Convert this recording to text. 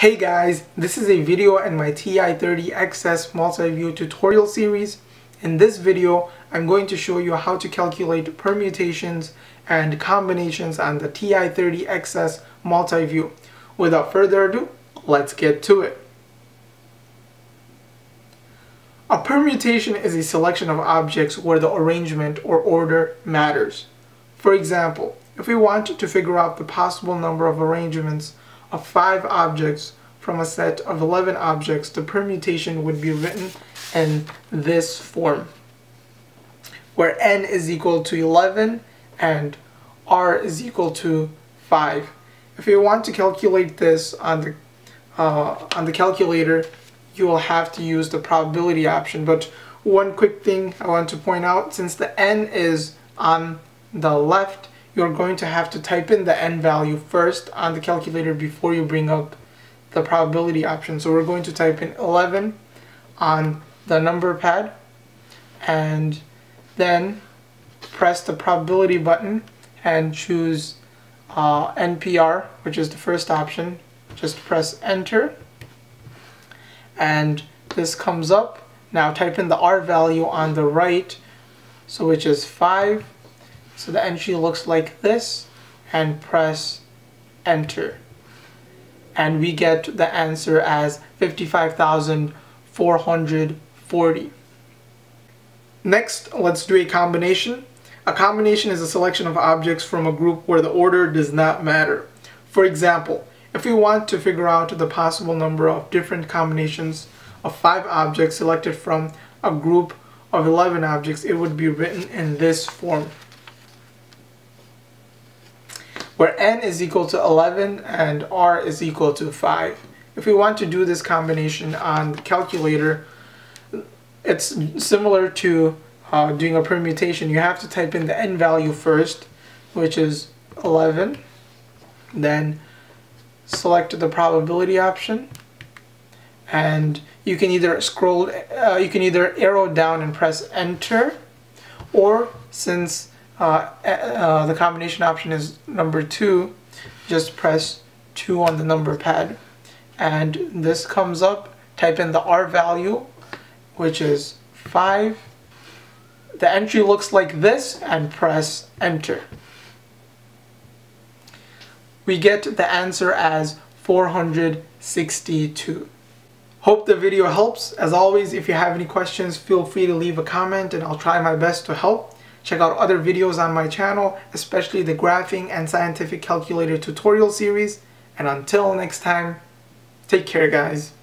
Hey guys, this is a video in my TI-30XS Multiview Tutorial Series. In this video, I'm going to show you how to calculate permutations and combinations on the TI-30XS Multiview. Without further ado, let's get to it. A permutation is a selection of objects where the arrangement or order matters. For example, if we want to figure out the possible number of arrangements of 5 objects from a set of 11 objects, the permutation would be written in this form, where n is equal to 11 and r is equal to 5. If you want to calculate this on the calculator, you will have to use the probability option. But one quick thing I want to point out, since the n is on the left, you're going to have to type in the n value first on the calculator before you bring up the probability option. So we're going to type in 11 on the number pad and then press the probability button and choose NPR, which is the first option. Just press enter and this comes up. Now type in the R value on the right, so which is 5. So the entry looks like this, and press enter. And we get the answer as 55,440. Next, let's do a combination. A combination is a selection of objects from a group where the order does not matter. For example, if we want to figure out the possible number of different combinations of 5 objects selected from a group of 11 objects, it would be written in this form, where n is equal to 11 and r is equal to 5. If we want to do this combination on the calculator, it's similar to doing a permutation. You have to type in the n value first, which is 11, then select the probability option, and you can either arrow down and press enter, or since the combination option is number 2, just press 2 on the number pad and this comes up. Type in the R value, which is 5. The entry looks like this and press enter. We get the answer as 462. Hope the video helps. As always, if you have any questions, feel free to leave a comment and I'll try my best to help. Check out other videos on my channel, especially the Graphing and Scientific Calculator Tutorial Series. And until next time, take care guys.